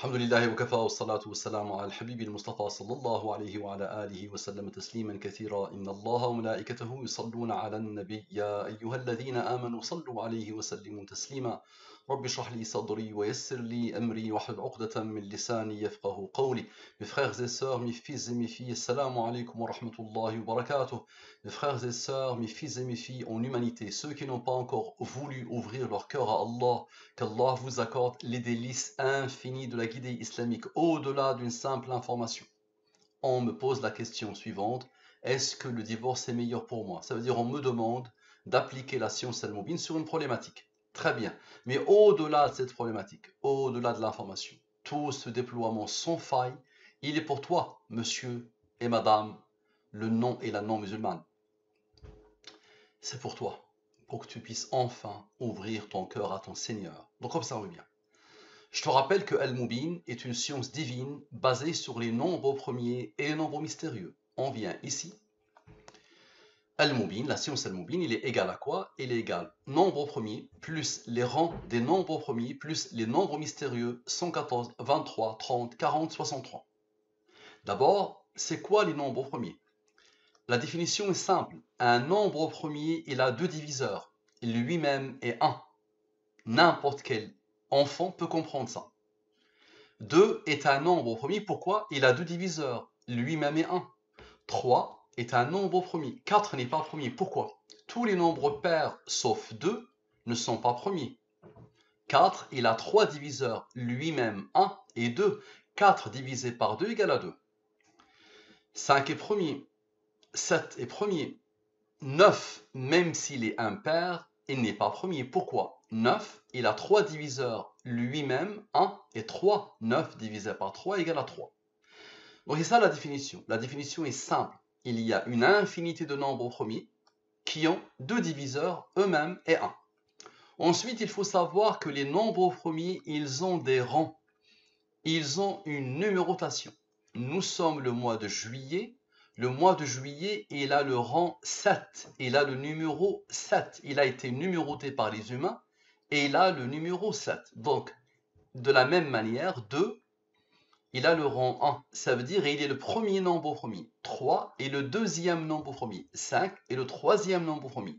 الحمد لله وكفى والصلاة والسلام على الحبيب المصطفى صلى الله عليه وعلى آله وسلم تسليما كثيرا إن الله وملائكته يصلون على النبي يا أيها الذين آمنوا صلوا عليه وسلموا تسليما رب اشرح لي صدري ويسر لي أمري واحلل عقدة من لساني يفقه قولي. Mes frères et sœurs, mes fils et mes filles, assalamu alaikum wa rahmatullahi wa barakatuh. Mes frères et sœurs, mes fils et mes filles en humanité, ceux qui n'ont pas encore voulu ouvrir leur cœur à Allah, qu'Allah vous accorde les délices infinis de la guidée islamique au-delà d'une simple information. On me pose la question suivante, est-ce que le divorce est meilleur pour moi? Ça veut dire on me demande d'appliquer la science al-Mubin sur une problématique. Très bien, mais au-delà de cette problématique, au-delà de l'information, tout ce déploiement sans faille, il est pour toi, monsieur et madame, le non et la non-musulmane. C'est pour toi, pour que tu puisses enfin ouvrir ton cœur à ton Seigneur. Donc observe bien. Je te rappelle que Al-Mubin est une science divine basée sur les nombres premiers et les nombres mystérieux. On vient ici. Al-Mubin, la science Al-Mubin, il est égal à quoi? Il est égal nombre premier plus les rangs des nombres premiers plus les nombres mystérieux 114, 23, 30, 40, 63. D'abord, c'est quoi les nombres premiers? La définition est simple. Un nombre premier, il a deux diviseurs. Lui-même est 1. N'importe quel enfant peut comprendre ça. 2 est un nombre premier. Pourquoi? Il a deux diviseurs. Lui-même est 1. 3 est un nombre premier. 4 n'est pas premier. Pourquoi? Tous les nombres pairs sauf 2 ne sont pas premiers. 4, il a 3 diviseurs. Lui-même 1 et 2. 4 divisé par 2 égale à 2. 5 est premier. 7 est premier. 9, même s'il est impair, il n'est pas premier. Pourquoi? 9, il a 3 diviseurs lui-même, 1 et 3. 9 divisé par 3 égale à 3. Donc c'est ça la définition. La définition est simple. Il y a une infinité de nombres premiers qui ont deux diviseurs eux-mêmes et 1. Ensuite, il faut savoir que les nombres premiers, ils ont des rangs. Ils ont une numérotation. Nous sommes le mois de juillet. Le mois de juillet, il a le rang 7. Il a le numéro 7. Il a été numéroté par les humains et il a le numéro 7. Donc, de la même manière, 2, il a le rang 1. Ça veut dire il est le premier nombre premier. 3 est le deuxième nombre premier. 5 est le troisième nombre premier.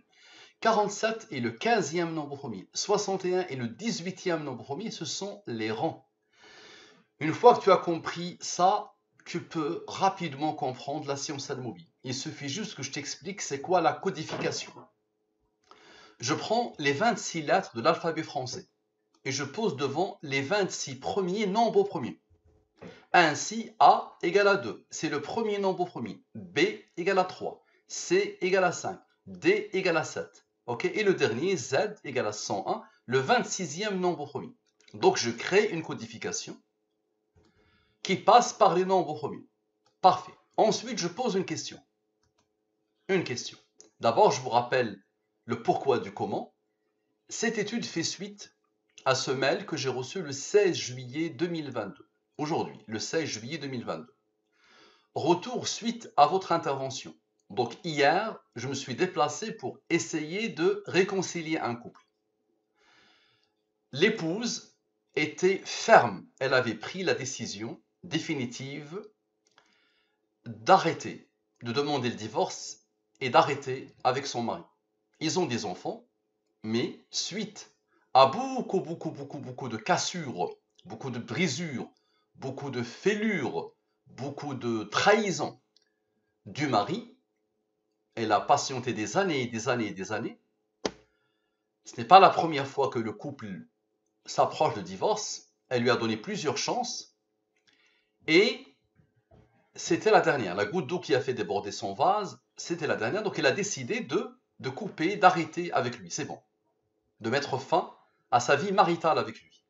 47 est le 15e nombre premier. 61 est le 18e nombre premier. Ce sont les rangs. Une fois que tu as compris ça, tu peux rapidement comprendre la science Al-Mubin. Il suffit juste que je t'explique c'est quoi la codification. Je prends les 26 lettres de l'alphabet français et je pose devant les 26 premiers nombres premiers. Ainsi, A égale à 2, c'est le premier nombre premier. B égale à 3, C égale à 5, D égale à 7. Okay? Et le dernier, Z égale à 101, le 26e nombre premier. Donc je crée une codification qui passe par les nombres premiers. Parfait. Ensuite, je pose une question. Une question. D'abord, je vous rappelle le pourquoi du comment. Cette étude fait suite à ce mail que j'ai reçu le 16 juillet 2022. Aujourd'hui, le 16 juillet 2022. Retour suite à votre intervention. Donc hier, je me suis déplacé pour essayer de réconcilier un couple. L'épouse était ferme. Elle avait pris la décision définitive d'arrêter, de demander le divorce et d'arrêter avec son mari. Ils ont des enfants, mais suite à beaucoup de cassures, beaucoup de brisures, beaucoup de fêlures, beaucoup de trahisons du mari, elle a patienté des années et des années et des années. Ce n'est pas la première fois que le couple s'approche de divorce. Elle lui a donné plusieurs chances et c'était la dernière. La goutte d'eau qui a fait déborder son vase, c'était la dernière. Donc elle a décidé de couper, d'arrêter avec lui. C'est bon. De mettre fin à sa vie maritale avec lui.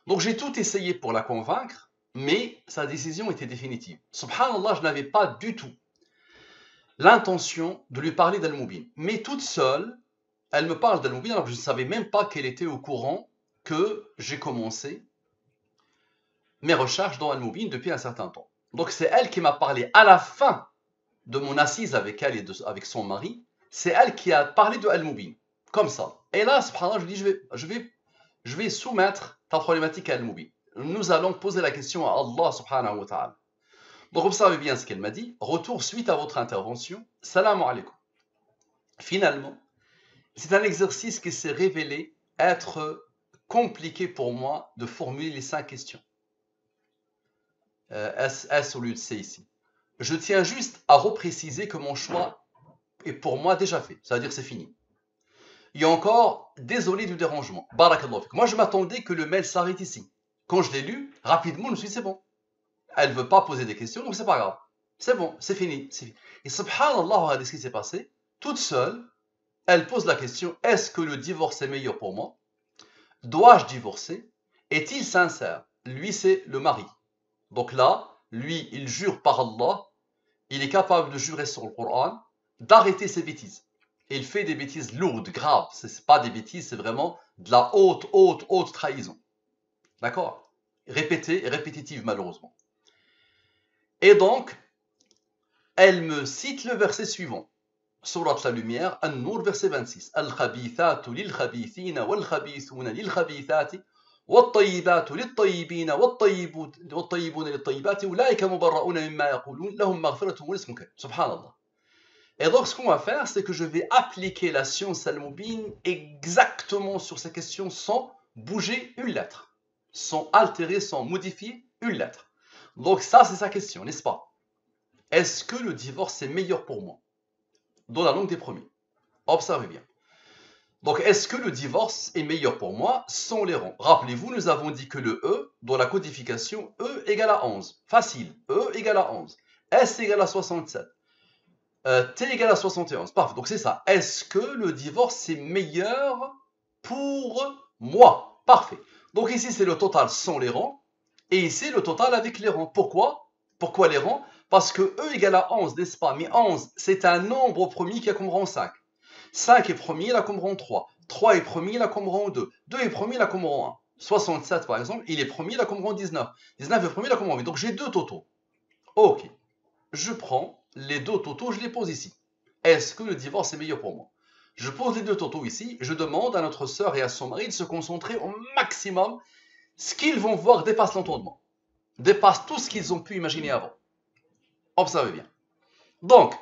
Donc j'ai tout essayé pour la convaincre, mais sa décision était définitive. Subhanallah, je n'avais pas du tout l'intention de lui parler d'Al-Mubin. Mais toute seule, elle me parle d'Al-Mubin alors que je ne savais même pas qu'elle était au courant que j'ai commencé mes recherches dans Al-Mubin depuis un certain temps. Donc c'est elle qui m'a parlé à la fin de mon assise avec elle et avec son mari. C'est elle qui a parlé de Al-Mubin, comme ça. Et là, subhanallah, je dis, je vais soumettre ta problématique à Al-Mubin. nous allons poser la question à Allah subhanahu wa ta'ala. Donc observez bien ce qu'elle m'a dit. Retour suite à votre intervention. Salam alaikum. Finalement, c'est un exercice qui s'est révélé être compliqué pour moi de formuler les 5 questions. S au lieu de C ici. Je tiens juste à repréciser que mon choix est pour moi déjà fait. C'est-à-dire c'est fini. Il y a encore, désolé du dérangement. Barakallahu fik. Moi je m'attendais que le mail s'arrête ici. Quand je l'ai lu, rapidement je me suis dit c'est bon. Elle ne veut pas poser des questions, donc c'est pas grave. C'est bon, c'est fini. Et subhanallah, regardez ce qui s'est passé. Toute seule, elle pose la question, est-ce que le divorce est meilleur pour moi? Dois-je divorcer? Est-il sincère? Lui, c'est le mari. Donc là, lui, il jure par Allah, il est capable de jurer sur le Coran, d'arrêter ses bêtises. Il fait des bêtises lourdes, graves. Ce n'est pas des bêtises, c'est vraiment de la haute trahison. D'accord? Répétée et répétitive, malheureusement. Et donc, elle me cite le verset suivant. Sourate la lumière, An-Nur, verset 26. Al-khabithatu lil-khabithina wal-khabithuna lil-khabithati wat-tayyibatu lit-tayyibina wat-tayyibuna lit-tayyibati ulaika mubarra'una mimma yaqulun lahum maghfiratun wa rizqun karim. Subhanallah. Et donc, ce qu'on va faire, c'est que je vais appliquer la science al-Mubin exactement sur ces questions sans bouger une lettre, sans altérer, sans modifier une lettre. Donc ça, c'est sa question, n'est-ce pas? Est-ce que le divorce est meilleur pour moi? Dans la langue des premiers. Observez bien. Donc, est-ce que le divorce est meilleur pour moi sans les rangs? Rappelez-vous, nous avons dit que le E, dans la codification, E égale à 11. Facile. E égale à 11. S égale à 67. T égale à 71. Parfait. Donc, c'est ça. Est-ce que le divorce est meilleur pour moi? Parfait. Donc, ici, c'est le total sans les rangs. Et ici, le total avec les rangs. Pourquoi? Pourquoi les rangs? Parce que E égale à 11, n'est-ce pas? Mais 11, c'est un nombre premier qui a comme rang 5. 5 est premier, il a comme rang 3. 3 est premier, il a comme rang 2. 2 est premier, il a comme rang 1. 67, par exemple, il est premier, il a comme rang 19. 19 est premier, il a comme rang 8. Donc j'ai deux totaux. Ok. Je prends les deux totaux, je les pose ici. Est-ce que le divorce est meilleur pour moi? Je pose les deux totaux ici. Je demande à notre sœur et à son mari de se concentrer au maximum. Ce qu'ils vont voir dépasse l'entendement. Dépasse tout ce qu'ils ont pu imaginer avant. Observez bien. Donc,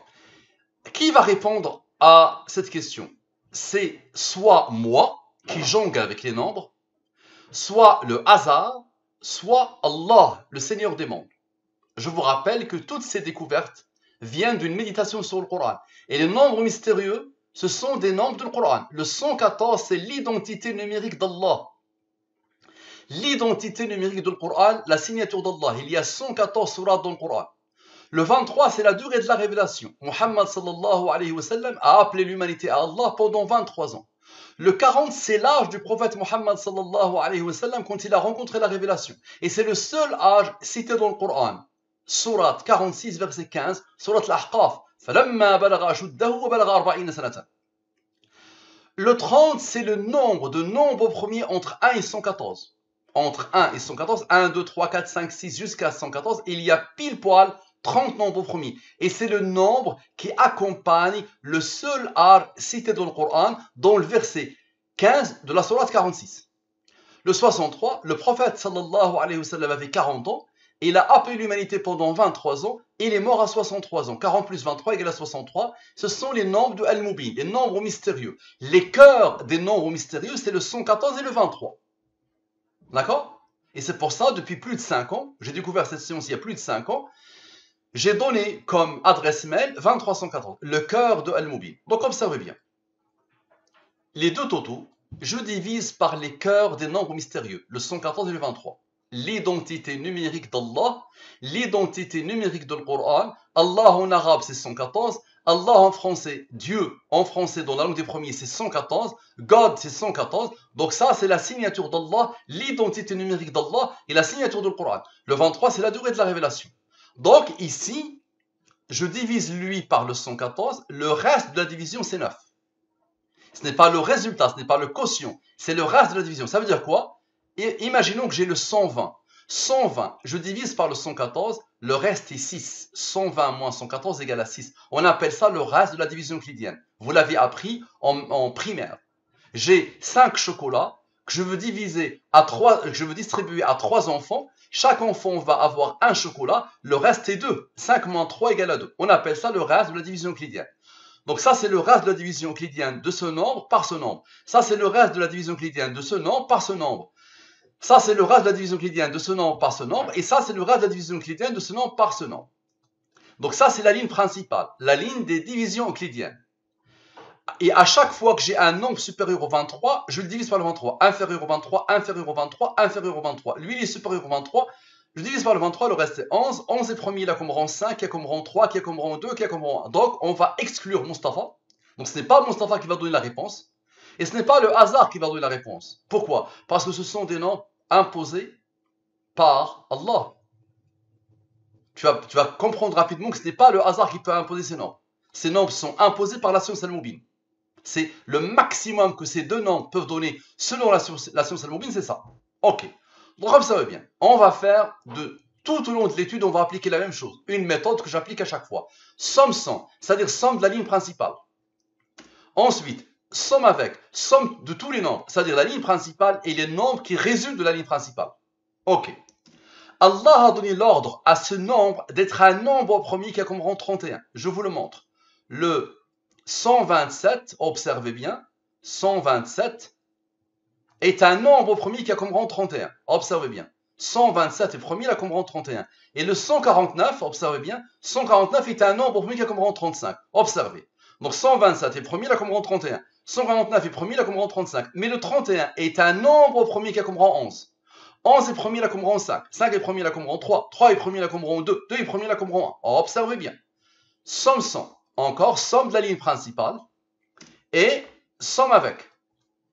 qui va répondre à cette question? C'est soit moi, qui jongle avec les nombres, soit le hasard, soit Allah, le Seigneur des mondes. Je vous rappelle que toutes ces découvertes viennent d'une méditation sur le Coran. Et les nombres mystérieux, ce sont des nombres du Coran. Le 114, c'est l'identité numérique d'Allah. L'identité numérique du Coran, la signature d'Allah. Il y a 114 sourates dans le Coran. Le 23, c'est la durée de la révélation. Muhammad sallallahu alayhi wa sallam a appelé l'humanité à Allah pendant 23 ans. Le 40, c'est l'âge du prophète Muhammad sallallahu alayhi wa sallam quand il a rencontré la révélation. Et c'est le seul âge cité dans le Coran. Surat 46, verset 15, Surat al-Ahqaf. فَلَمَّا بَلَغَ أَشُدَّهُ وَبَلَغَ 40 سَنَةً. Le 30, c'est le nombre de nombres premiers entre 1 et 114. Entre 1 et 114, 1, 2, 3, 4, 5, 6, jusqu'à 114, il y a pile poil 30 nombres premiers. Et c'est le nombre qui accompagne le seul art cité dans le Coran, dans le verset 15 de la sourate 46. Le 63, le prophète sallallahu alayhi wa sallam avait 40 ans, et il a appelé l'humanité pendant 23 ans, et il est mort à 63 ans. 40 plus 23 égale à 63. Ce sont les nombres de Al-Mubin, les nombres mystérieux. Les cœurs des nombres mystérieux, c'est le 114 et le 23. D'accord? Et c'est pour ça, depuis plus de 5 ans, j'ai découvert cette science il y a plus de 5 ans, j'ai donné comme adresse mail 2314, le cœur de Al-Mubin. Donc observez bien. Les deux totaux, je divise par les cœurs des nombres mystérieux, le 114 et le 23. L'identité numérique d'Allah, l'identité numérique du Coran. Allah en arabe c'est 114, Allah en français, Dieu en français dans la langue des premiers c'est 114, God c'est 114. Donc ça c'est la signature d'Allah, l'identité numérique d'Allah et la signature du Coran. Le 23 c'est la durée de la révélation. Donc ici, je divise lui par le 114, le reste de la division c'est 9. Ce n'est pas le résultat, ce n'est pas le quotient, c'est le reste de la division. Ça veut dire quoi? Et imaginons que j'ai le 120. 120, je divise par le 114, le reste est 6. 120 moins 114 égale à 6. On appelle ça le reste de la division euclidienne. Vous l'avez appris en primaire. J'ai 5 chocolats, que je veux diviser à 3, que je veux distribuer à 3 enfants, chaque enfant va avoir un chocolat, le reste est 2. 5 moins 3 égale à 2. On appelle ça le reste de la division euclidienne. Donc ça, c'est le reste de la division euclidienne de ce nombre par ce nombre. Ça, c'est le reste de la division euclidienne de ce nombre par ce nombre. Ça, c'est le reste de la division euclidienne de ce nombre par ce nombre. Et ça, c'est le reste de la division euclidienne de ce nombre par ce nombre. Donc ça, c'est la ligne principale, la ligne des divisions euclidiennes. Et à chaque fois que j'ai un nombre supérieur au 23, je le divise par le 23. Inférieur au 23, inférieur au 23, inférieur au 23. Lui, il est supérieur au 23. Je divise par le 23, le reste est 11. 11 est premier, il a comme rang 5, qui a comme rang 3, qui a comme rang 2, qui a comme rang 1. Donc, on va exclure Mustapha. Donc, ce n'est pas Mustapha qui va donner la réponse. Et ce n'est pas le hasard qui va donner la réponse. Pourquoi? Parce que ce sont des nombres imposés par Allah. Tu vas comprendre rapidement que ce n'est pas le hasard qui peut imposer ces nombres. Ces nombres sont imposés par la science al-Mubin. C'est le maximum que ces deux nombres peuvent donner selon la science al-Mubin, c'est ça. Ok. Donc observez bien. On va faire tout au long de l'étude, on va appliquer la même chose. Une méthode que j'applique à chaque fois. Somme sans, c'est-à-dire somme de la ligne principale. Ensuite, somme avec, somme de tous les nombres, c'est-à-dire la ligne principale et les nombres qui résultent de la ligne principale. Ok. Allah a donné l'ordre à ce nombre d'être un nombre premier qui a comme rang 31. Je vous le montre. Le 127, observez bien, 127 est un nombre premier qui a comme rang 31. Observez bien. 127 est premier, il a comme rang 31. Et le 149, observez bien, 149 est un nombre premier qui a comme rang 35. Observez. Donc 127 est premier, il a comme rang 31. 149 est premier, il a comme rang 35. Mais le 31 est un nombre premier qui a comme rang 11. 11 est premier, il a comme rang 5. 5 est premier, il a comme rang 3. 3 est premier, il a comme rang 2. 2 est premier, il a comme rang 1. Observez bien. Somme sans. Encore, somme de la ligne principale. Et somme avec.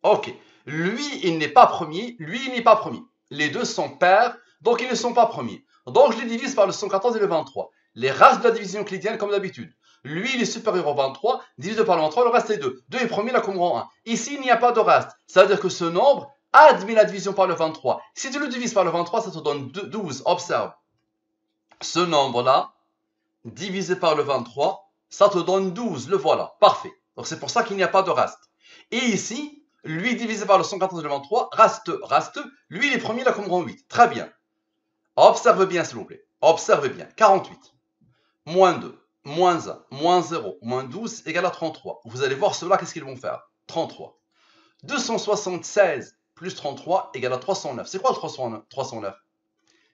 Ok. Lui, il n'est pas premier. Lui, il n'est pas premier. Les deux sont pairs, donc ils ne sont pas premiers. Donc je les divise par le 114 et le 23. Les races de la division euclidienne comme d'habitude. Lui, il est supérieur au 23. Divisé par le 23, le reste est 2. 2 est premier, il a comme rang 1. Ici, il n'y a pas de reste. C'est-à-dire que ce nombre admet la division par le 23. Si tu le divises par le 23, ça te donne 12. Observe. Ce nombre-là, divisé par le 23, ça te donne 12. Le voilà. Parfait. Donc c'est pour ça qu'il n'y a pas de reste. Et ici, lui divisé par le 114 et le 23, reste. Lui, il est premier, il a comme rang 8. Très bien. Observe bien, s'il vous plaît. Observe bien. 48. Moins 2. Moins 1. Moins 0. Moins 12 égale à 33. Vous allez voir ceux-là, qu'est-ce qu'ils vont faire? 33. 276 plus 33 égale à 309. C'est quoi le 309?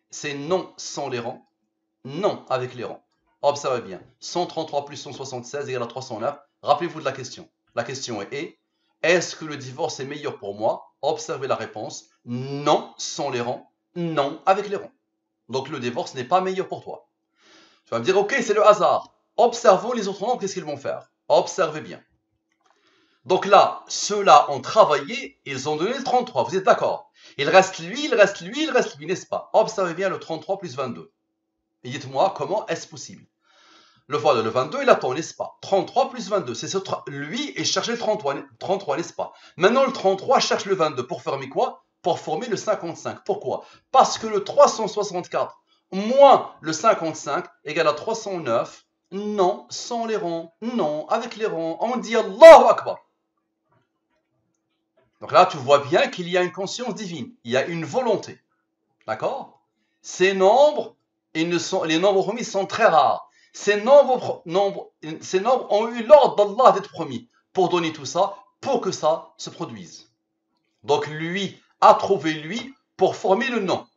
C'est non sans les rangs, non avec les rangs. Observez bien. 133 plus 176 égale à 309. Rappelez-vous de la question. La question est, est-ce que le divorce est meilleur pour moi? Observez la réponse. Non sans les rangs, non avec les rangs. Donc le divorce n'est pas meilleur pour toi. Tu vas me dire, ok, c'est le hasard. Observons les autres nombres, qu'est-ce qu'ils vont faire? Observez bien. Donc là, ceux-là ont travaillé, ils ont donné le 33, vous êtes d'accord? Il reste lui, il reste lui, il reste lui, n'est-ce pas? Observez bien le 33 plus 22. Et dites-moi, comment est-ce possible? Le voilà, le 22, il attend, n'est-ce pas? 33 plus 22, c'est ce lui et chercher le 33, n'est-ce pas? Maintenant, le 33 cherche le 22 pour former quoi? Pour former le 55. Pourquoi? Parce que le 364 moins le 55 égale à 309. Non, sans les rangs, non, avec les rangs. On dit Allahu Akbar. Donc là, tu vois bien qu'il y a une conscience divine. Il y a une volonté. D'accord? Ces nombres, les nombres premiers sont très rares. Ces nombres ont eu l'ordre d'Allah d'être premiers pour donner tout ça, pour que ça se produise. Donc lui a trouvé lui pour former le nom.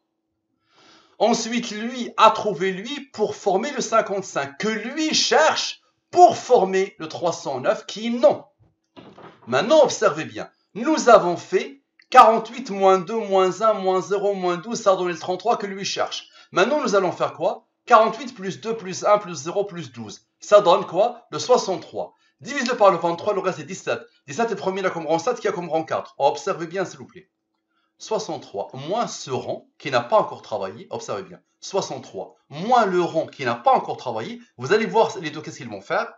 Ensuite, lui a trouvé lui pour former le 55, que lui cherche pour former le 309 qui est non. Maintenant, observez bien. Nous avons fait 48 moins 2 moins 1 moins 0 moins 12, ça a donné le 33 que lui cherche. Maintenant, nous allons faire quoi? 48 plus 2 plus 1 plus 0 plus 12. Ça donne quoi? Le 63. Divise-le par le 23, le reste est 17. 17 est premier, là comme rang 7, qui a comme rang 4. Observez bien, s'il vous plaît. 63 moins ce rang qui n'a pas encore travaillé, observez bien, 63 moins le rang qui n'a pas encore travaillé, vous allez voir les deux, qu'est-ce qu'ils vont faire?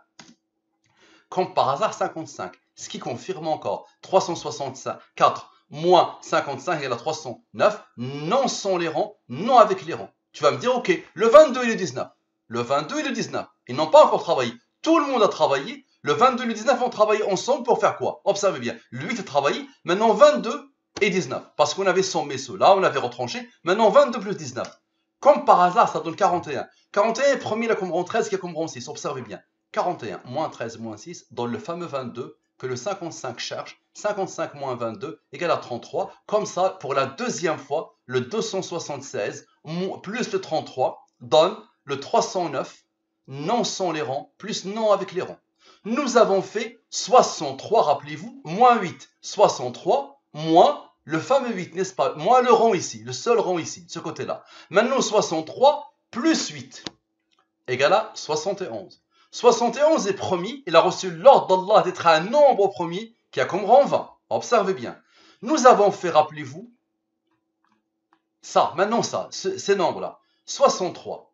Comme par hasard, 55. Ce qui confirme encore 364 moins 55 égale à 309, non sans les rangs, non avec les rangs. Tu vas me dire, ok, le 22 et le 19. Le 22 et le 19, ils n'ont pas encore travaillé. Tout le monde a travaillé. Le 22 et le 19 ont travaillé ensemble pour faire quoi? Observez bien, le 8 a travaillé. Maintenant, 22 et 19. Parce qu'on avait sommé ceux-là, on avait retranché. Maintenant, 22 plus 19. Comme par hasard, ça donne 41. 41 est premier là comme rang 13 qui est comme rang 6. Observez bien. 41 moins 13 moins 6 donne le fameux 22 que le 55 cherche. 55 moins 22 égale à 33. Comme ça, pour la deuxième fois, le 276 plus le 33 donne le 309. Non sans les rangs, plus non avec les rangs. Nous avons fait 63, rappelez-vous, moins 8. 63 moins le fameux 8, n'est-ce pas? Moins le rang ici, le seul rang ici, de ce côté-là. Maintenant, 63 plus 8 égale à 71. 71 est premier, il a reçu l'ordre d'Allah d'être un nombre premier qui a comme rang 20. Observez bien. Nous avons fait, rappelez-vous, ça, maintenant ça, ces nombres-là. 63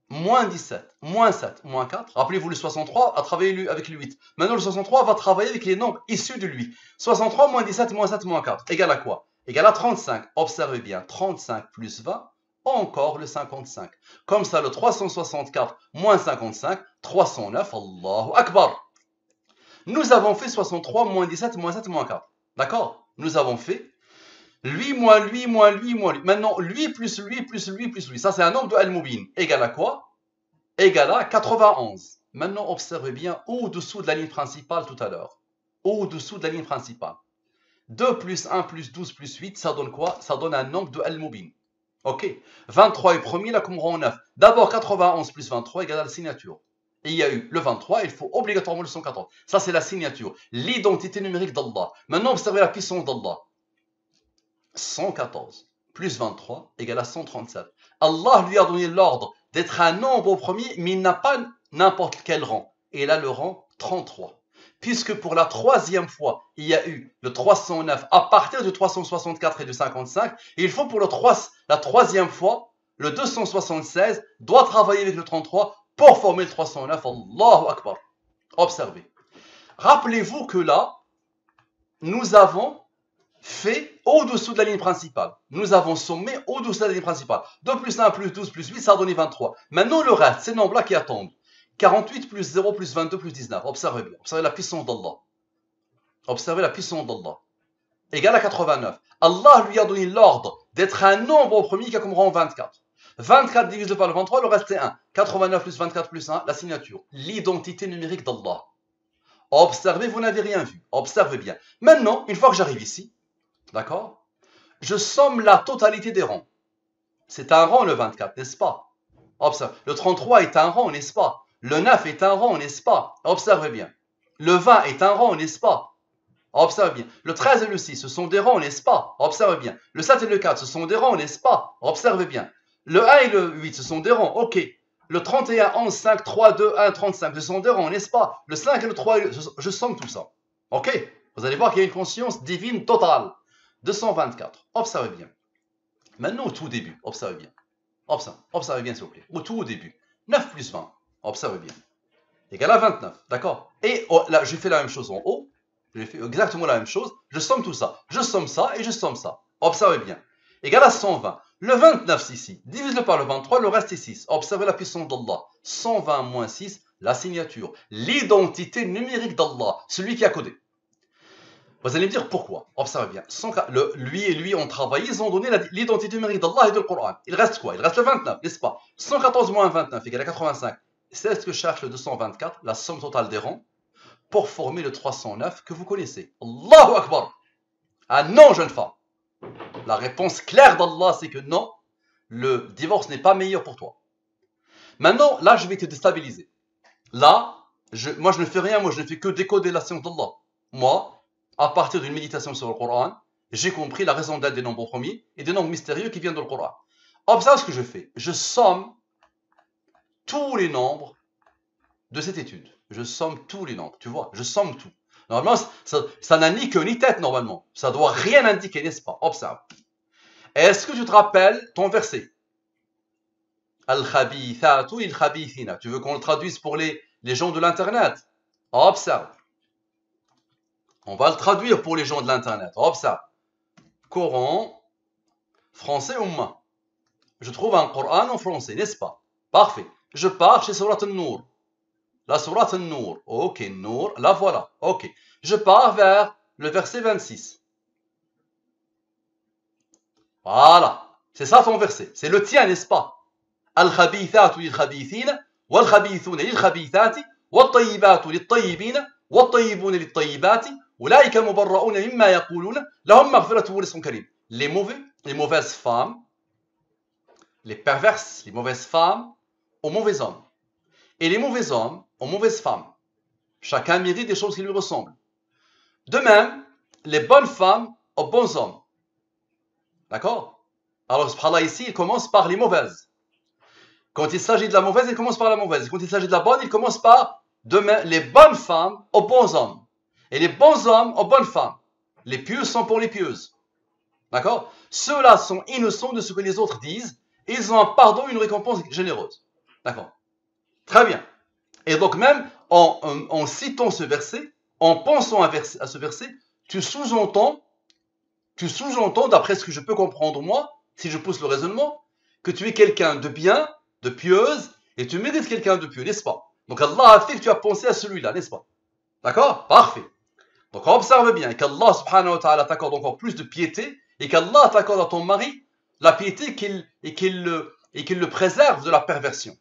moins 17, moins 7, moins 4. Rappelez-vous, le 63 a travaillé avec le 8. Maintenant, le 63 va travailler avec les nombres issus de lui. 63 moins 17, moins 7, moins 4. Égale à quoi? Égale à 35. Observez bien, 35 plus 20, encore le 55. Comme ça, le 364 moins 55, 309. Allahu Akbar. Nous avons fait 63 moins 17, moins 7, moins 4. D'accord? Nous avons fait lui moins lui moins lui moins lui. Maintenant, lui plus lui plus lui plus lui. Ça, c'est un nombre de Al-Mubin. Égal à quoi? Égal à 91. Maintenant, observez bien au-dessous de la ligne principale tout à l'heure. Au-dessous de la ligne principale. 2 plus 1 plus 12 plus 8, ça donne quoi? Ça donne un nombre de Al-Mubin. Ok. 23 est premier, là, comme rang 9. D'abord, 91 plus 23 égale à la signature. Et il y a eu le 23, il faut obligatoirement le 114. Ça, c'est la signature. L'identité numérique d'Allah. Maintenant, observez la puissance d'Allah. 114 plus 23 égale à 137. Allah lui a donné l'ordre d'être un nombre au premier, mais il n'a pas n'importe quel rang. Et il a le rang 33. Puisque pour la troisième fois, il y a eu le 309 à partir de 364 et de 55, et il faut pour la troisième fois, le 276 doit travailler avec le 33 pour former le 309. Allahu Akbar. Observez. Rappelez-vous que là, nous avons fait au-dessous de la ligne principale. Nous avons sommé au-dessous de la ligne principale. 2 plus 1 plus 12 plus 8, ça a donné 23. Maintenant, le reste, ces nombres-là qui attendent. 48 plus 0 plus 22 plus 19. Observez bien. Observez la puissance d'Allah. Observez la puissance d'Allah. Égal à 89. Allah lui a donné l'ordre d'être un nombre au premier qui a comme rang 24. 24 divisé par le 23, le reste c'est 1. 89 plus 24 plus 1, la signature. L'identité numérique d'Allah. Observez, vous n'avez rien vu. Observez bien. Maintenant, une fois que j'arrive ici, d'accord? Je somme la totalité des rangs. C'est un rang le 24, n'est-ce pas? Observe. Le 33 est un rang, n'est-ce pas? Le 9 est un rang, n'est-ce pas? Observez bien. Le 20 est un rang, n'est-ce pas? Observez bien. Le 13 et le 6, ce sont des rangs, n'est-ce pas? Observez bien. Le 7 et le 4, ce sont des rangs, n'est-ce pas? Observez bien. Le 1 et le 8, ce sont des rangs, ok. Le 31, 11, 5, 3, 2, 1, 35, ce sont des rangs, n'est-ce pas? Le 5 et le 3, je somme tout ça. Ok? Vous allez voir qu'il y a une conscience divine totale. 224. Observez bien. Maintenant, au tout début, observez bien. Observez bien, s'il vous plaît. Au tout début. 9 plus 20. Observez bien. Égal à 29. D'accord? Et là, je fais la même chose en haut. Je fais exactement la même chose. Je somme tout ça. Je somme ça et je somme ça. Observez bien. Égal à 120. Le 29, c'est ici. Divise-le par le 23, le reste est 6. Observez la puissance d'Allah. 120 moins 6, la signature. L'identité numérique d'Allah. Celui qui a codé. Vous allez me dire pourquoi. Observez bien. Lui et lui ont travaillé, ils ont donné l'identité numérique d'Allah et du Coran. Il reste quoi? Il reste le 29, n'est-ce pas? 114 moins 29 égale à 85. C'est ce que cherche le 224, la somme totale des rangs, pour former le 309 que vous connaissez. Allahu Akbar. Ah non, jeune femme. La réponse claire d'Allah, c'est que non, le divorce n'est pas meilleur pour toi. Maintenant, là, je vais te déstabiliser. Là, moi, je ne fais rien, moi, je ne fais que décoder la science d'Allah. Moi, à partir d'une méditation sur le Coran, j'ai compris la raison d'être des nombres premiers et des nombres mystérieux qui viennent du Coran. Observe ce que je fais. Je somme tous les nombres de cette étude. Je somme tous les nombres, tu vois, je somme tout. Normalement, ça n'a ni queue ni tête, normalement. Ça doit rien indiquer, n'est-ce pas? Observe. Est-ce que tu te rappelles ton verset? Al-khabithatu il-khabithina. Tu veux qu'on le traduise pour les gens de l'Internet? Observe. On va le traduire pour les gens de l'Internet. Observe. Coran, français ou main. Je trouve un Coran en français, n'est-ce pas? Parfait. Je pars chez Surat al-Nur. La Surat al-Nur. Ok, Nur, la voilà. Ok. Je pars vers le verset 26. Voilà. C'est ça ton verset. C'est le tien, n'est-ce pas? Al-khabithatu lil-khabithina, wal-khabithuna lil-khabithati, wat-tayyibatu lit-tayyibina, wat-tayyibuna lit-tayyibati, ulaika mubarra'una mimma yaquluna, lahum maghfiratun wa rizqun karim. Les mauvais, les mauvaises femmes, les perverses, les mauvaises femmes aux mauvais hommes. Et les mauvais hommes aux mauvaises femmes. Chacun mérite des choses qui lui ressemblent. De même, les bonnes femmes aux bons hommes. D'accord? Alors, subhanallah, ici, il commence par les mauvaises. Quand il s'agit de la mauvaise, il commence par la mauvaise. Quand il s'agit de la bonne, il commence par demain, les bonnes femmes aux bons hommes. Et les bons hommes aux bonnes femmes. Les pieuses sont pour les pieuses. D'accord? Ceux-là sont innocents de ce que les autres disent. Et ils ont un pardon, une récompense généreuse. D'accord? Très bien. Et donc même en citant ce verset, en pensant à ce verset, tu sous-entends, d'après ce que je peux comprendre moi, si je pousse le raisonnement, que tu es quelqu'un de bien, de pieuse, et tu mérites quelqu'un de pieux, n'est-ce pas? Donc Allah a fait que tu as pensé à celui-là, n'est-ce pas? D'accord? Parfait. Donc observe bien, et qu'Allah subhanahu wa ta'ala t'accorde encore plus de piété, et qu'Allah t'accorde à ton mari la piété et qu'il le préserve de la perversion.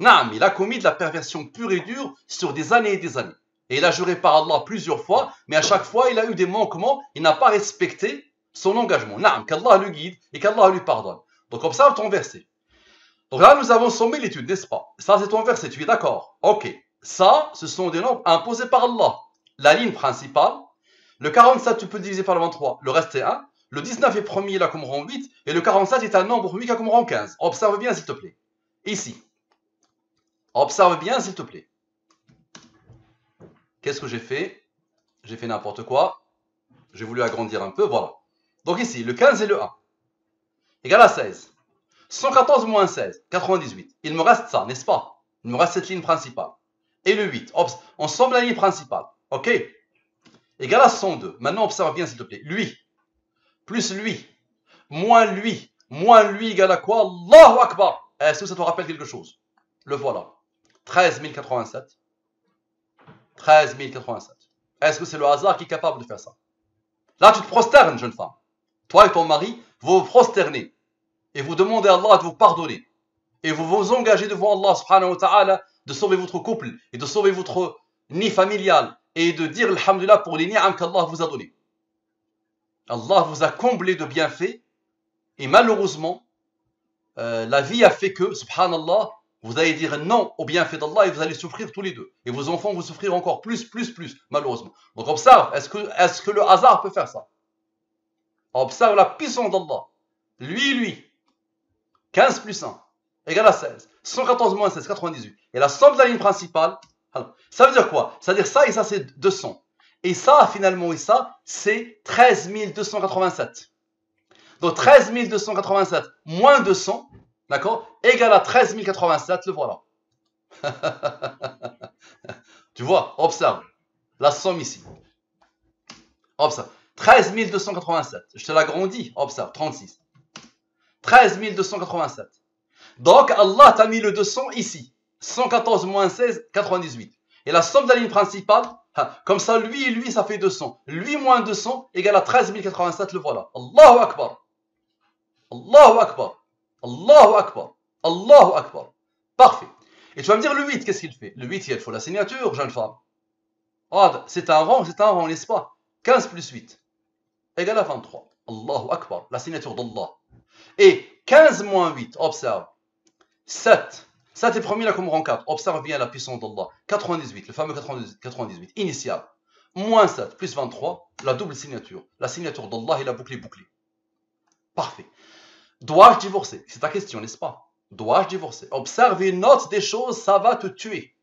Naam, il a commis de la perversion pure et dure sur des années et des années. Et il a juré par Allah plusieurs fois, mais à chaque fois, il a eu des manquements, il n'a pas respecté son engagement. Naam, qu'Allah le guide et qu'Allah lui pardonne. Donc observe ton verset. Donc là, nous avons sommé l'étude, n'est-ce pas? Ça, c'est ton verset, tu es d'accord? Ok. Ça, ce sont des nombres imposés par Allah. La ligne principale, le 47, tu peux le diviser par le 23, le reste est 1. Le 19 est premier, là, comme rang 8, et le 47 est un nombre premier qui a comme rang 15. Observe bien, s'il te plaît. Ici. Observe bien, s'il te plaît. Qu'est-ce que j'ai fait? J'ai fait n'importe quoi. J'ai voulu agrandir un peu, voilà. Donc ici, le 15 et le 1. Égal à 16. 114 moins 16, 98. Il me reste ça, n'est-ce pas? Il me reste cette ligne principale. Et le 8. On somme la ligne principale. Ok? Égal à 102. Maintenant, observe bien, s'il te plaît. Lui. Plus lui. Moins lui. Moins lui égale à quoi? Allahu Akbar. Est-ce que ça te rappelle quelque chose? Le voilà. 13 087. 13 087. Est-ce que c'est le hasard qui est capable de faire ça? Là, tu te prosternes, jeune femme. Toi et ton mari, vous vous prosternez. Et vous demandez à Allah de vous pardonner. Et vous vous engagez devant Allah subhanahu wa ta'ala de sauver votre couple et de sauver votre nid familial et de dire alhamdulillah pour les ni'am qu'Allah vous a donné. Allah vous a comblé de bienfaits et malheureusement, la vie a fait que, subhanallah, vous allez dire non au bienfait d'Allah et vous allez souffrir tous les deux. Et vos enfants vont souffrir encore plus, malheureusement. Donc observe, est-ce que le hasard peut faire ça? Observe la puissance d'Allah. Lui, 15 plus 1, égale à 16. 114 moins 16, 98. Et la somme de la ligne principale, alors, ça veut dire quoi? Ça veut dire ça et ça c'est 200. Et ça, finalement, et ça, c'est 13 287. Donc 13 287 moins 200, d'accord, égale à 13 087, le voilà. Tu vois, observe. La somme ici. Observe. 13 287. Je te l'agrandis. Observe. 36. 13 287. Donc Allah t'a mis le 200 ici. 114 moins 16, 98. Et la somme de la ligne principale, comme ça, lui et lui, ça fait 200. Lui moins 200 égale à 13 087, le voilà. Allahu Akbar. Allahu Akbar. Allahu Akbar. Allahu Akbar. Parfait. Et tu vas me dire le 8, qu'est-ce qu'il fait? Le 8, il faut la signature, jeune femme. Oh, c'est un rang, n'est-ce pas? 15 plus 8 égale à 23. Allahu Akbar. La signature d'Allah. Et 15 moins 8, observe. 7. 7 est premier là comme rang 4. Observe bien la puissance d'Allah. 98, le fameux 98, initial. Moins 7 plus 23, la double signature. La signature d'Allah et la boucle est bouclée. Parfait. Dois-je divorcer? C'est ta question, n'est-ce pas? Dois-je divorcer? Observe et note des choses, ça va te tuer.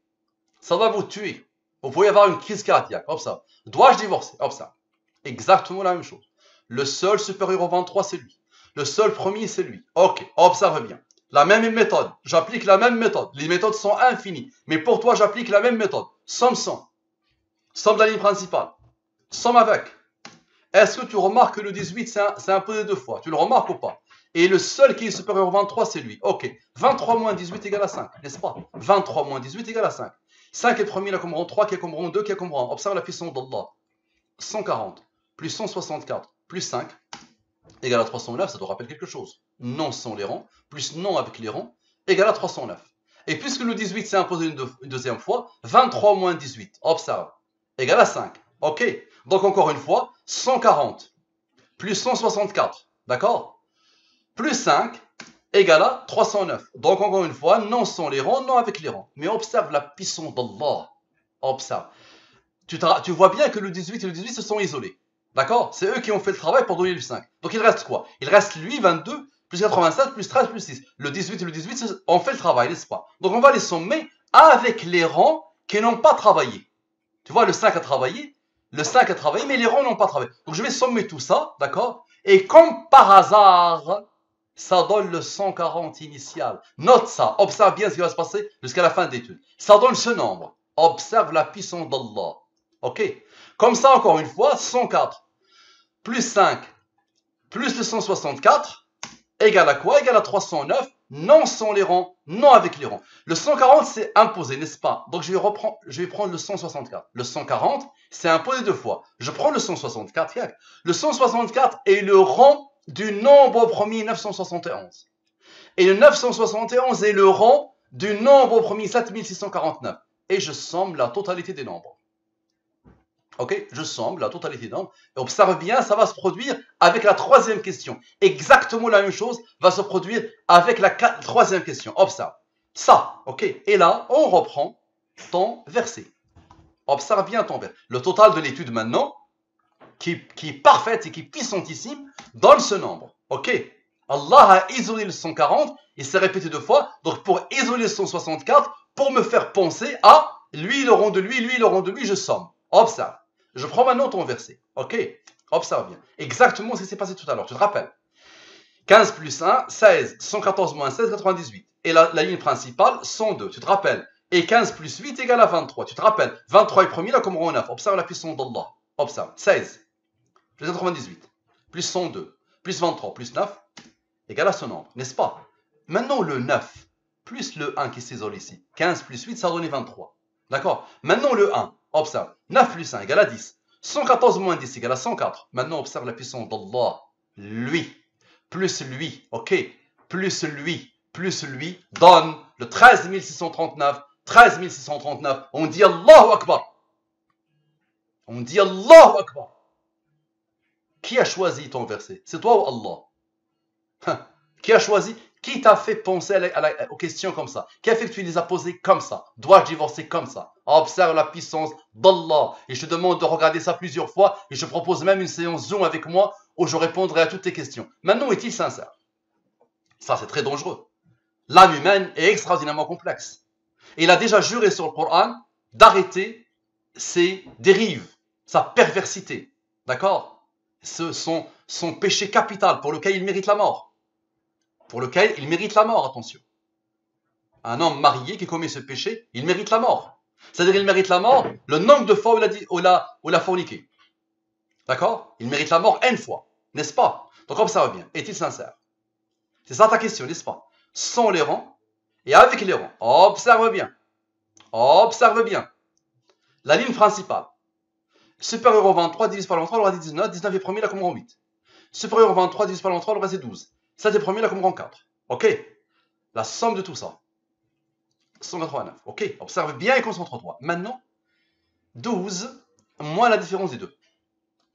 Ça va vous tuer. Vous pouvez avoir une crise cardiaque. Observe. Dois-je divorcer? Observe. Exactement la même chose. Le seul supérieur au 23, c'est lui. Le seul premier, c'est lui. Ok, observe bien. La même méthode. J'applique la même méthode. Les méthodes sont infinies. Mais pour toi, j'applique la même méthode. Somme 100. Somme de la ligne principale. Somme avec. Est-ce que tu remarques que le 18, c'est imposé deux fois? Tu le remarques ou pas? Et le seul qui est supérieur au 23, c'est lui. Ok. 23 moins 18 égale à 5, n'est-ce pas? 23 moins 18 égale à 5. 5 est le premier, là comme rang 3, qui est comme rang 2, qui est comme rang 1. Observe la puissance d'Allah. 140 plus 164 plus 5. égale à 309, ça te rappelle quelque chose. Non sans les rangs, plus non avec les rangs, égale à 309. Et puisque le 18 s'est imposé une deuxième fois, 23 moins 18, observe, égale à 5. Ok, donc encore une fois, 140 plus 164, d'accord, plus 5 égale à 309. Donc encore une fois, non sans les rangs, non avec les rangs. Mais observe la puissance d'Allah. Observe. Tu vois bien que le 18 et le 18 se sont isolés. D'accord? C'est eux qui ont fait le travail pour donner le 5. Donc il reste quoi? Il reste lui, 22, plus 87, plus 13, plus 6. Le 18 et le 18 ont fait le travail, n'est-ce pas? Donc on va les sommer avec les rangs qui n'ont pas travaillé. Tu vois, le 5 a travaillé, mais les rangs n'ont pas travaillé. Donc je vais sommer tout ça, d'accord? Et comme par hasard, ça donne le 140 initial. Note ça, observe bien ce qui va se passer jusqu'à la fin de l'étude. Ça donne ce nombre. Observe la puissance d'Allah. Ok? Comme ça, encore une fois, 104 plus 5 plus le 164 égale à quoi? Égale à 309. Non sans les rangs, non avec les rangs. Le 140, c'est imposé, n'est-ce pas? Donc je vais prendre le 164. Le 140, c'est imposé deux fois. Je prends le 164. Le 164 est le rang du nombre premier 971. Et le 971 est le rang du nombre premier 7649. Et je somme la totalité des nombres. Ok, je somme la totalité des nombres. Et observe bien, ça va se produire avec la troisième question. Exactement la même chose va se produire avec la troisième question. Observe. Ça, ok. Et là, on reprend ton verset. Observe bien ton verset. Le total de l'étude maintenant, qui est parfaite et qui est puissantissime, donne ce nombre. Ok. Allah a isolé le 140, il s'est répété deux fois. Donc pour isoler le 164, pour me faire penser à lui, le rond de lui, lui, le rond de lui, je somme. Observe. Je prends maintenant ton verset. Ok? Observe bien. Exactement ce qui s'est passé tout à l'heure. Tu te rappelles? 15 plus 1, 16. 114 moins 16, 98. Et la ligne principale, 102. Tu te rappelles? Et 15 plus 8 égale à 23. Tu te rappelles? 23 est premier, là comme rang 9. Observe la puissance d'Allah. Observe. 16 plus 98 plus 102 plus 23 plus 9 égale à ce nombre. N'est-ce pas? Maintenant le 9 plus le 1 qui s'isole ici. 15 plus 8, ça donne 23. D'accord? Maintenant le 1. Observe. 9 plus 1 égale à 10. 114 moins 10 égale à 104. Maintenant, observe la puissance d'Allah. Lui, plus lui, ok? Plus lui, donne le 13 639. 13 639. On dit Allahu Akbar. On dit Allahu Akbar. Qui a choisi ton verset? C'est toi ou Allah? Qui a choisi? Qui t'a fait penser aux questions comme ça? Qui a fait que tu les as posées comme ça? Dois-je divorcer comme ça? Observe la puissance d'Allah. Et je te demande de regarder ça plusieurs fois. Et je propose même une séance Zoom avec moi où je répondrai à toutes tes questions. Maintenant, est-il sincère? Ça, c'est très dangereux. L'âme humaine est extraordinairement complexe. Et il a déjà juré sur le Coran d'arrêter ses dérives, sa perversité. D'accord? Son péché capital pour lequel il mérite la mort. Pour lequel il mérite la mort, attention. Un homme marié qui commet ce péché, il mérite la mort. C'est-à-dire il mérite la mort le nombre de fois où il a forniqué. D'accord? Il mérite la mort N fois, n'est-ce pas? Donc observe bien, est-il sincère? C'est ça ta question, n'est-ce pas? Sans les rangs et avec les rangs. Observe bien. Observe bien. La ligne principale. Supérieur au 23, divisé par le 23, le reste est 19. 19 est premier, là comme rang 8. Supérieur au 23, divisé par le 23, le reste est 12. 7 est premier, là comme rang 4. Ok? La somme de tout ça. 189. Ok? Observe bien et concentre-toi. Maintenant, 12 moins la différence des deux.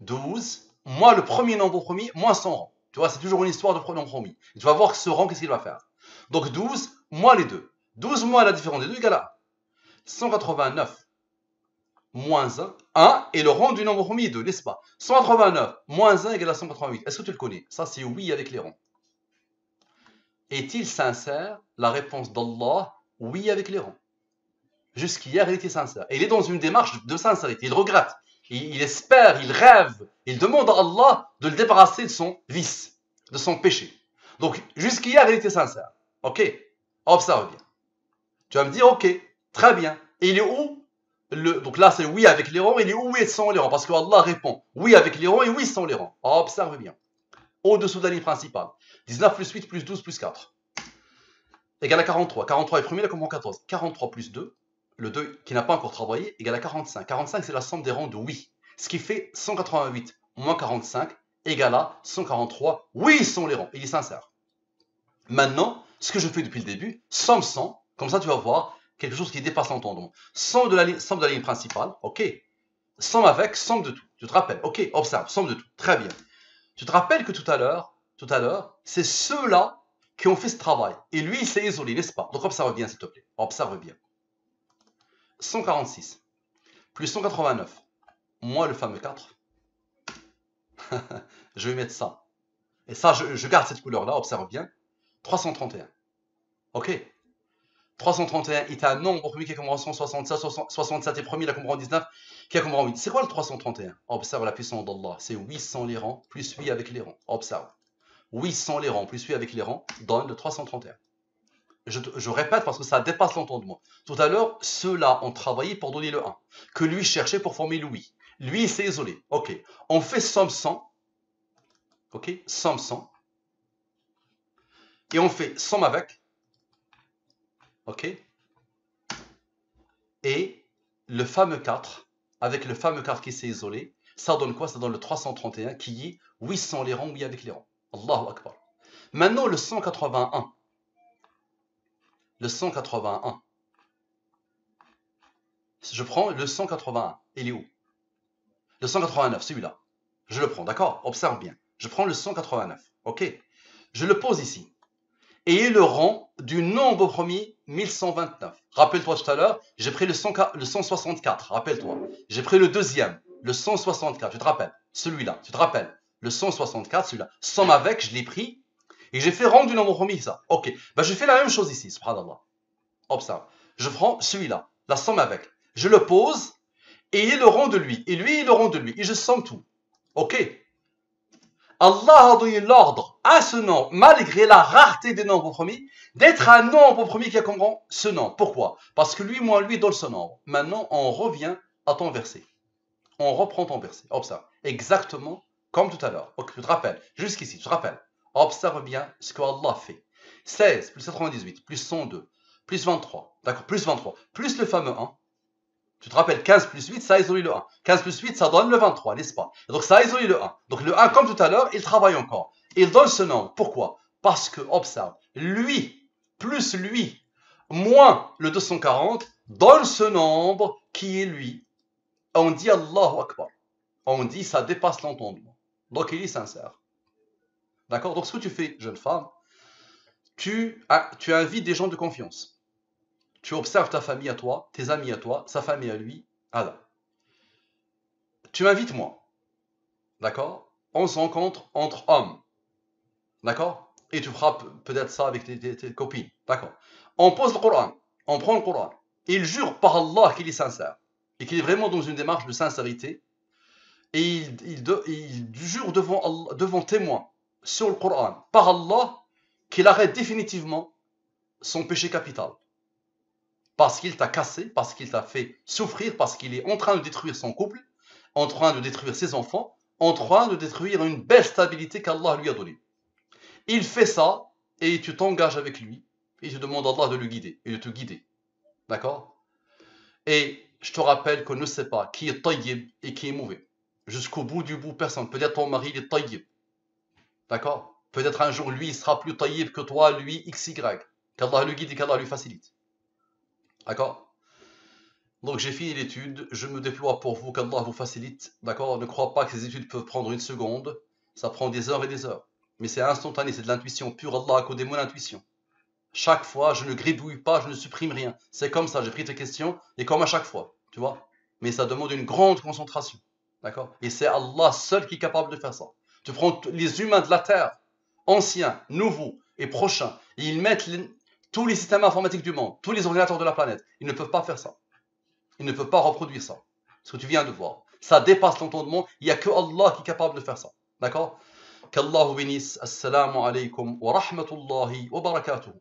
12 moins le premier nombre premier moins son rang. Tu vois, c'est toujours une histoire de nombre premier. Et tu vas voir que ce rang, qu'est-ce qu'il va faire. Donc 12 moins les deux. 12 moins la différence des deux égale à 189 moins 1 et le rang du nombre premier 2, n'est-ce pas? 189 moins 1 égale à 188. Est-ce que tu le connais? Ça, c'est oui avec les rangs. Est-il sincère? La réponse d'Allah, oui avec les rangs. Jusqu'hier, il était sincère. Et il est dans une démarche de sincérité. Il regrette, il espère, il rêve, il demande à Allah de le débarrasser de son vice, de son péché. Donc, jusqu'hier, il était sincère. Ok? Observe bien. Tu vas me dire, ok, très bien. Et il est où? Donc là, c'est oui avec les rangs. Il est où oui sans les rangs? Parce que Allah répond oui avec les rangs et oui sans les rangs. Observe bien. Au-dessous de la ligne principale. 19 plus 8 plus 12 plus 4. Égale à 43. 43 est premier, là comme 14. 43 plus 2. Le 2 qui n'a pas encore travaillé, égale à 45. 45, c'est la somme des rangs de oui. Ce qui fait 188 moins 45 égale à 143. Oui, sont les rangs. Il est sincère. Maintenant, ce que je fais depuis le début, somme 100, comme ça tu vas voir quelque chose qui dépasse l'entendement. Somme de la ligne principale, ok. Somme avec, somme de tout. Tu te rappelles, ok, observe, somme de tout. Très bien. Tu te rappelles que tout à l'heure, c'est ceux-là qui ont fait ce travail. Et lui, il s'est isolé, n'est-ce pas? Donc observe bien, s'il te plaît. Observe bien. 146 plus 189, moins le fameux 4. Je vais mettre ça. Et ça, je garde cette couleur-là, observe bien. 331. Ok. 331 est un nombre premier qui a commencé en 67, 67 est premier, il a commencé en 19, qui a commencé en 8. C'est quoi le 331? Observe la puissance d'Allah. C'est 800 les rangs, plus 8 avec les rangs. Observe. 800 les rangs, plus 8 avec les rangs, donne le 331. Je répète parce que ça dépasse l'entendement. Tout à l'heure, ceux-là ont travaillé pour donner le 1, que lui cherchait pour former le oui. Lui, il s'est isolé. Ok. On fait somme 100. Ok. Somme 100. Et on fait somme avec. Ok. Et le fameux 4, avec le fameux 4 qui s'est isolé, ça donne quoi? Ça donne le 331 qui est 800 les rangs, oui avec les rangs. Allahu Akbar. Maintenant, le 181. Le 181. Je prends le 181. Il est où? Le 189, celui-là. Je le prends, d'accord? Observe bien. Je prends le 189. Ok? Je le pose ici. Et le rang du nombre premier 1129. Rappelle-toi tout à l'heure, j'ai pris le 164. Rappelle-toi. J'ai pris le deuxième, le 164. Tu te rappelles? Celui-là. Tu te rappelles? Le 164, celui-là. Somme avec, je l'ai pris. Et j'ai fait rang du nombre premier, ça. Ok. Ben, je fais la même chose ici, subhanallah. Observe. Je prends celui-là, la somme avec. Je le pose. Et il le rang de lui. Et lui, il le rang de lui. Et je somme tout. Ok. Allah a donné l'ordre à ce nombre, malgré la rareté des nombres premiers, d'être un nombre premier qui a comme rang ce nombre. Pourquoi? Parce que lui, moins lui, donne ce nombre. Maintenant, on revient à ton verset. On reprend ton verset. Observe. Exactement comme tout à l'heure. Ok, tu te rappelles. Jusqu'ici, tu te rappelles. Observe bien ce que Allah fait. 16 plus 98 plus 102 plus 23. D'accord, plus 23. Plus le fameux 1. Tu te rappelles, 15 plus 8, ça isole le 1. 15 plus 8, ça donne le 23, n'est-ce pas? Donc ça isole le 1. Donc le 1, comme tout à l'heure, il travaille encore. Il donne ce nombre. Pourquoi? Parce que, observe, lui, plus lui, moins le 240, donne ce nombre qui est lui. On dit Allahu Akbar. On dit ça dépasse l'entendement. Donc il est sincère. D'accord? Donc ce que tu fais, jeune femme, tu invites des gens de confiance. Tu observes ta famille à toi, tes amis à toi, sa famille à lui. Alors, tu m'invites moi. D'accord? On se rencontre entre hommes. D'accord? Et tu feras peut-être ça avec tes copines. D'accord? On pose le Coran. On prend le Coran. Il jure par Allah qu'il est sincère. Et qu'il est vraiment dans une démarche de sincérité. Et il jure devant témoin sur le Coran, par Allah, qu'il arrête définitivement son péché capital. Parce qu'il t'a cassé, parce qu'il t'a fait souffrir, parce qu'il est en train de détruire son couple, en train de détruire ses enfants, en train de détruire une belle stabilité qu'Allah lui a donnée. Il fait ça, et tu t'engages avec lui, et tu demandes à Allah de le guider, et de te guider. D'accord? Et je te rappelle qu'on ne sait pas qui est tayyib et qui est mauvais. Jusqu'au bout du bout, personne. Peut-être ton mari, il est tayyib. D'accord? Peut-être un jour, lui, il sera plus tayyib que toi, lui, XY. Qu'Allah le guide et qu'Allah lui facilite. D'accord? Donc j'ai fini l'étude, je me déploie pour vous, qu'Allah vous facilite. D'accord? Ne crois pas que ces études peuvent prendre une seconde. Ça prend des heures et des heures. Mais c'est instantané, c'est de l'intuition pure. Allah a codé mon intuition. Chaque fois, je ne gribouille pas, je ne supprime rien. C'est comme ça, j'ai pris tes questions, et comme à chaque fois, tu vois. Mais ça demande une grande concentration. D'accord? Et c'est Allah seul qui est capable de faire ça. Tu prends les humains de la Terre, anciens, nouveaux et prochains, et ils mettent tous les systèmes informatiques du monde, tous les ordinateurs de la planète. Ils ne peuvent pas faire ça. Ils ne peuvent pas reproduire ça. Ce que tu viens de voir. Ça dépasse l'entendement. Il n'y a que Allah qui est capable de faire ça. D'accord? Qu'Allah vous bénisse. Assalamu alaikum wa rahmatullahi wa barakatuh.